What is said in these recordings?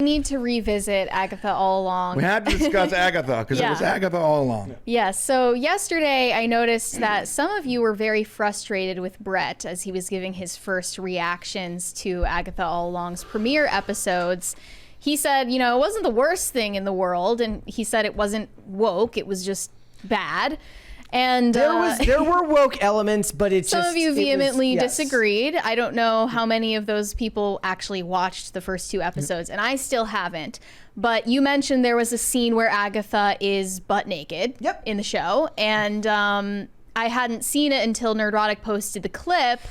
need to revisit Agatha All Along. We had to discuss Agatha because it was Agatha all along. Yes. So yesterday I noticed that some of you were very frustrated with Brett as he was giving his first reactions to Agatha All Along's premiere episodes. He said, it wasn't the worst thing in the world, and he said it wasn't woke, it was just bad. And there were woke elements, but some of you vehemently disagreed. I don't know how many of those people actually watched the first 2 episodes, and I still haven't. But you mentioned there was a scene where Agatha is butt naked in the show, and I hadn't seen it until Nerdrotic posted the clip.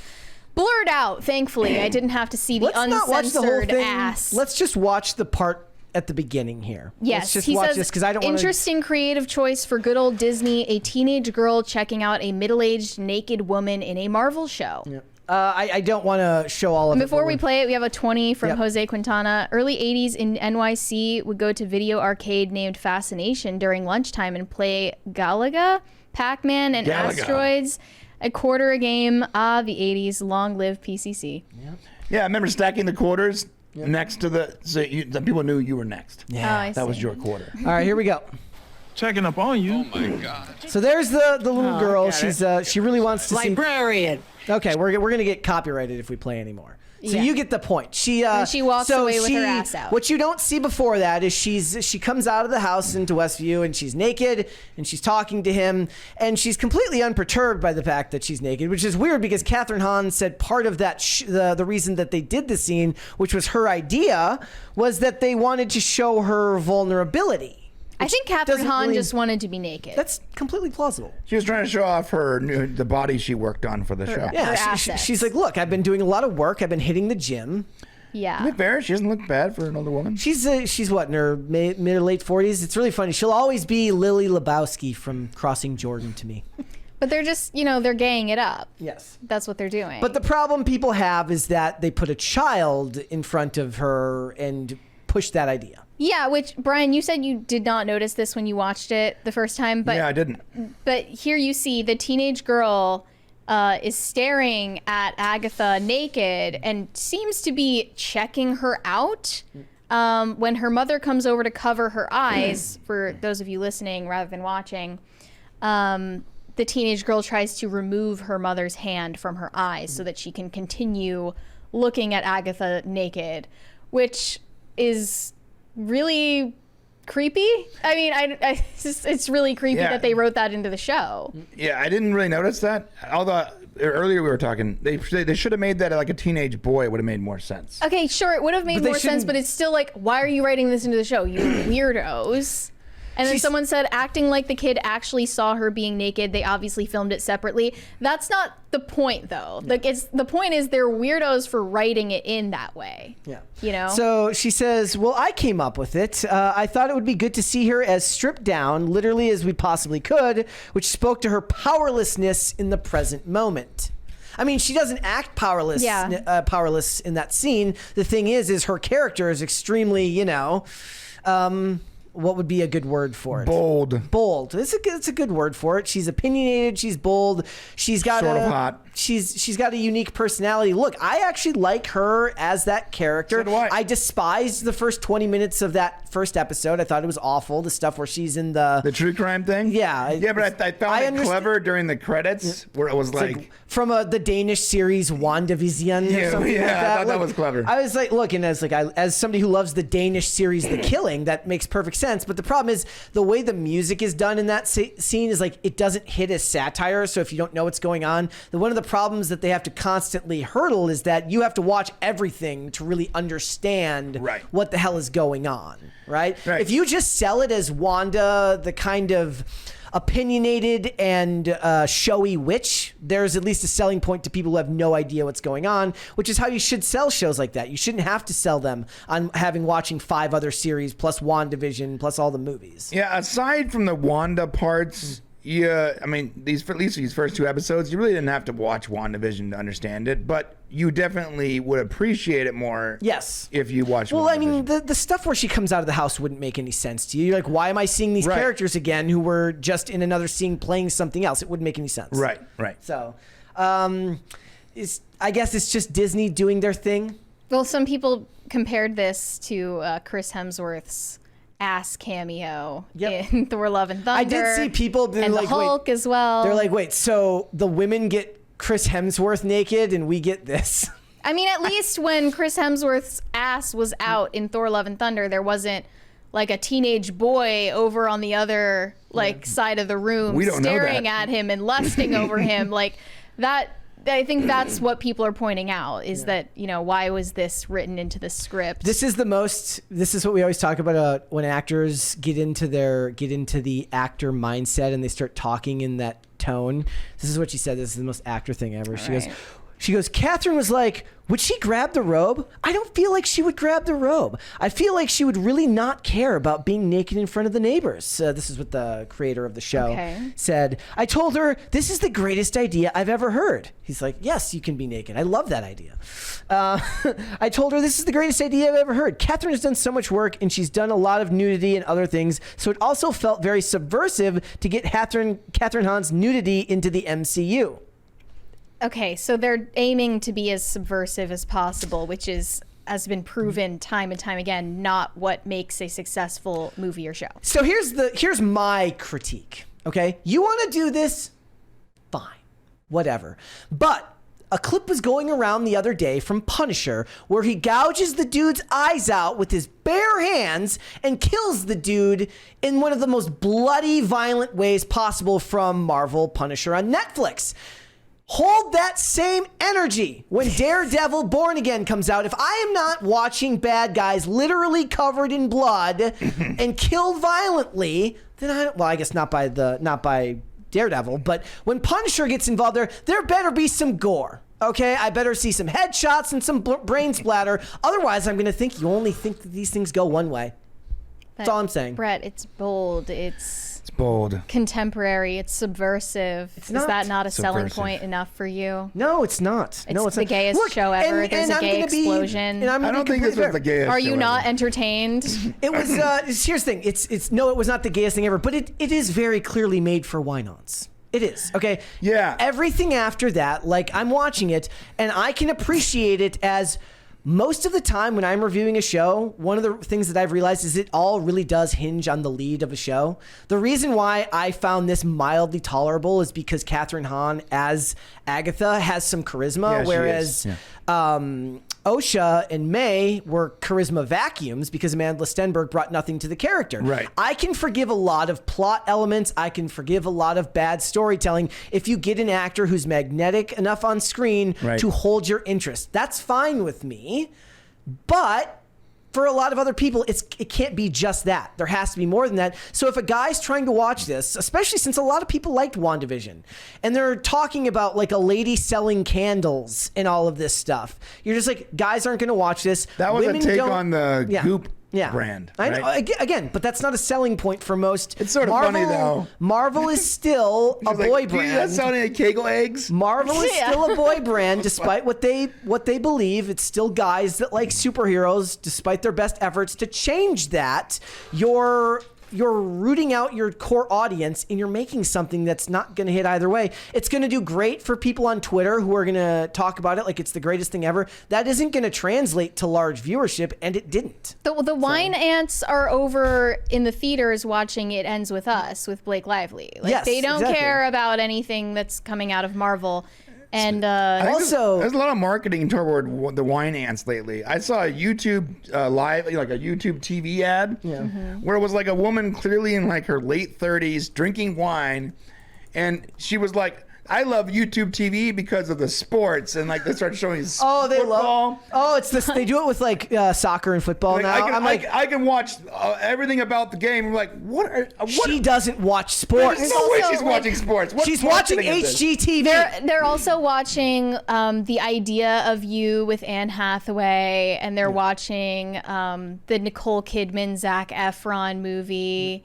Blurred out, thankfully. I didn't have to see the uncensored not watch the whole thing. ass. Let's just watch the part at the beginning here. Yes, let's just he watch says, this because I don't want to. Interesting creative choice for good old Disney. A teenage girl checking out a middle-aged naked woman in a Marvel show. Yeah. I don't want to show all of it. Before we play it, we have a 20 from Jose Quintana. Early 80s in NYC would go to video arcade named Fascination during lunchtime and play Galaga, Pac-Man, and Asteroids. A quarter a game. The 80s. Long live PCC. Yeah, I remember stacking the quarters next to the people knew you were next. Yeah, that was your quarter. All right, here we go. Checking up on you. Oh my God. So there's the little girl. She really wants to librarian. Okay, we're gonna get copyrighted if we play anymore. So you get the point. She walks away with her ass out. What you don't see before that is she comes out of the house into Westview and she's naked and she's talking to him and she's completely unperturbed by the fact that she's naked, which is weird because Catherine Hahn said part of that the reason that they did the scene, which was her idea, was that they wanted to show her vulnerability. I think Catherine Hahn just wanted to be naked. That's completely plausible. She was trying to show off the body she worked on for the show. Yeah, she's like, look, I've been doing a lot of work. I've been hitting the gym. Yeah. Isn't it fair? She doesn't look bad for an older woman. She's what, in her mid or late 40s? It's really funny. She'll always be Lily Lebowski from Crossing Jordan to me. But they're just, they're gaying it up. Yes. That's what they're doing. But the problem people have is that they put a child in front of her and push that idea. Yeah, which, Brian, you said you did not notice this when you watched it the first time. But yeah, I didn't. But here you see the teenage girl is staring at Agatha naked and seems to be checking her out. When her mother comes over to cover her eyes, for those of you listening rather than watching, the teenage girl tries to remove her mother's hand from her eyes so that she can continue looking at Agatha naked, which is really creepy. I mean, it's really creepy that they wrote that into the show. Yeah, I didn't really notice that. Although earlier we were talking, they should have made that like a teenage boy. It would have made more sense. Okay, sure, it would have made more sense, but it's still like, why are you writing this into the show, you weirdos? And then someone said, acting like the kid actually saw her being naked. They obviously filmed it separately. That's not the point, though. Like, the point is they're weirdos for writing it in that way. Yeah. So she says, well, I came up with it. I thought it would be good to see her as stripped down, literally as we possibly could, which spoke to her powerlessness in the present moment. I mean, she doesn't act powerless in that scene. The thing is her character is extremely, what would be a good word for it? Bold. It's a good word for it. She's opinionated. She's bold. She's got sort of hot. She's got a unique personality. Look, I actually like her as that character. So do I. I despised the first 20 minutes of that first episode. I thought it was awful. The stuff where she's in the true crime thing. Yeah. Yeah, but I found it clever during the credits where it was like from the Danish series WandaVision or something like that. I thought that was clever. I was like, look, and as somebody who loves the Danish series The Killing, that makes perfect sense. But the problem is the way the music is done in that scene is like it doesn't hit as satire. So if you don't know what's going on, one of the problems that they have to constantly hurdle is that you have to watch everything to really understand what the hell is going on. Right? If you just sell it as Wanda, the kind of opinionated and showy witch, there's at least a selling point to people who have no idea what's going on, which is how you should sell shows like that. You shouldn't have to sell them on watching 5 other series plus WandaVision plus all the movies. Yeah, aside from the Wanda parts, I mean, at least these first 2 episodes, you really didn't have to watch WandaVision to understand it, but you definitely would appreciate it more. Yes. If you watch. Well, I mean, the stuff where she comes out of the house wouldn't make any sense to you. You're like, why am I seeing these characters again who were just in another scene playing something else? It wouldn't make any sense. Right. So, I guess it's just Disney doing their thing. Well, some people compared this to Chris Hemsworth's ass cameo in Thor: Love and Thunder. I did see people and like, the Hulk as well. They're like, wait, so the women get Chris Hemsworth naked and we get this? I mean, at least when Chris Hemsworth's ass was out in Thor: Love and Thunder, there wasn't like a teenage boy over on the other side of the room staring at him and lusting over him like that. I think that's what people are pointing out is that, why was this written into the script? This is what we always talk about when actors get into the actor mindset and they start talking in that tone. This is what she said. This is the most actor thing ever. She goes, Catherine was like, would she grab the robe? I don't feel like she would grab the robe. I feel like she would really not care about being naked in front of the neighbors. This is what the creator of the show said. I told her, this is the greatest idea I've ever heard. He's like, yes, you can be naked. I love that idea. I told her, this is the greatest idea I've ever heard. Catherine has done so much work and she's done a lot of nudity and other things. So it also felt very subversive to get Catherine Hahn's nudity into the MCU. Okay, so they're aiming to be as subversive as possible, which has been proven time and time again, not what makes a successful movie or show. So here's my critique. Okay, you want to do this, fine, whatever. But a clip was going around the other day from Punisher where he gouges the dude's eyes out with his bare hands and kills the dude in one of the most bloody, violent ways possible from Marvel Punisher on Netflix. Hold that same energy when Daredevil Born Again comes out. If I am not watching bad guys literally covered in blood and killed violently, then I guess not by Daredevil, but when Punisher gets involved there better be some gore. Okay, I better see some headshots and some brain splatter. Otherwise, I'm going to think you only think that these things go one way. That's all I'm saying. Brett, it's bold. It's bold. Contemporary. It's subversive. Is that not a selling point enough for you? No, it's not. It's the gayest show ever. There's a gay explosion. I don't think this was the gayest show Are you not ever. entertained? It was. Here's the thing. It was not the gayest thing ever, but it is very clearly made for why-nots. It is. Okay. Yeah. Everything after that, like I'm watching it and I can appreciate it as most of the time when I'm reviewing a show, one of the things that I've realized is it all really does hinge on the lead of a show. The reason why I found this mildly tolerable is because Catherine Hahn as Agatha has some charisma, whereas Osha and May were charisma vacuums because Amanda Stenberg brought nothing to the character. Right. I can forgive a lot of plot elements. I can forgive a lot of bad storytelling if you get an actor who's magnetic enough on screen to hold your interest. That's fine with me. But for a lot of other people, it can't be just that. There has to be more than that. So if a guy's trying to watch this, especially since a lot of people liked WandaVision, and they're talking about like a lady selling candles and all of this stuff, you're just like, guys aren't going to watch this. That was a take on the Goop brand. I know. Again, but that's not a selling point for most. It's sort of funny though. Marvel is still a boy brand. That's selling like Kegel eggs. Marvel is still a boy brand, despite what they believe. It's still guys that like superheroes, despite their best efforts to change that. You're rooting out your core audience and you're making something that's not going to hit either way. It's going to do great for people on Twitter who are going to talk about it like it's the greatest thing ever. That isn't going to translate to large viewership, and it didn't. The wine ants are over in the theaters watching It Ends With Us with Blake Lively. They don't care about anything that's coming out of Marvel. And also, there's a lot of marketing toward the wine ants lately. I saw a YouTube live, like a YouTube TV ad, where it was like a woman clearly in like her late 30s drinking wine, and she was like, I love YouTube TV because of the sports, and like they start showing football. It's this. They do it with like soccer and football like, now. I can watch everything about the game. I'm like, what? She doesn't watch sports. There's no way she's watching sports. She's watching HGTV. They're also watching The Idea of You with Anne Hathaway, and they're watching the Nicole Kidman Zac Efron movie.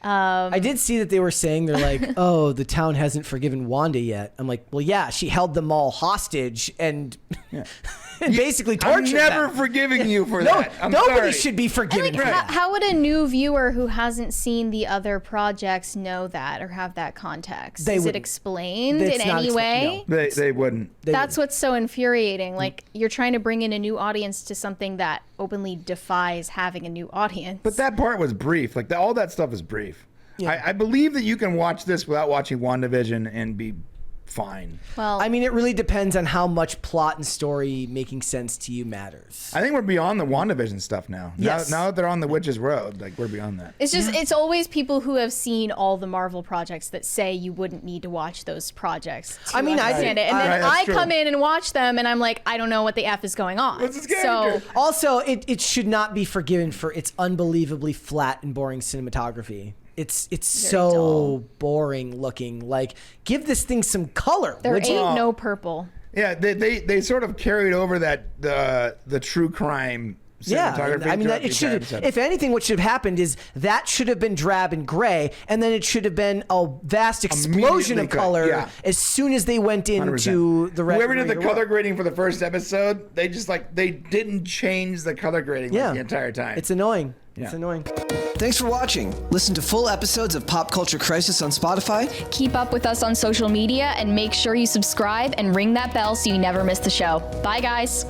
I did see that they were saying they're like, oh, the town hasn't forgiven Wanda yet. I'm like, well, yeah, she held them all hostage and basically I'm tortured never them. forgiving you for No, that. I'm nobody sorry. should be forgiving Like, for that. how would a new viewer who hasn't seen the other projects know that or have that context? They Is it wouldn't. explained It's in not any way? They wouldn't. That's what's so infuriating. Like, you're trying to bring in a new audience to something that openly defies having a new audience. But that part was brief. Like all that stuff is brief. I believe that you can watch this without watching WandaVision and be fine. well, I mean, it really depends on how much plot and story making sense to you matters. I think we're beyond the WandaVision stuff now. Yes. Now that they're on the Witch's Road, like we're beyond that. it's just, it's always people who have seen all the Marvel projects that say you wouldn't need to watch those projects to I mean, I understand think- it. And then Right, that's I true. come in and watch them and I'm like, I don't know what the F is going on. What's this So, character? Also, it should not be forgiven for its unbelievably flat and boring cinematography. It's so dull. boring looking. Like, give this thing some color. there would ain't you? no purple. Yeah, they sort of carried over that the true crime Yeah, cinematography. I mean, throughout that the it should entire have. episode. If anything, what should have happened is that should have been drab and gray, and then it should have been a vast explosion Immediately of cut, color yeah. as soon as they went 100%. into the red. Whoever did the regular color world. grading for the first episode, they just they didn't change the color grading Yeah, the entire time. It's annoying. Yeah. It's annoying. Thanks for watching. Listen to full episodes of Pop Culture Crisis on Spotify. Keep up with us on social media and make sure you subscribe and ring that bell so you never miss the show. Bye, guys.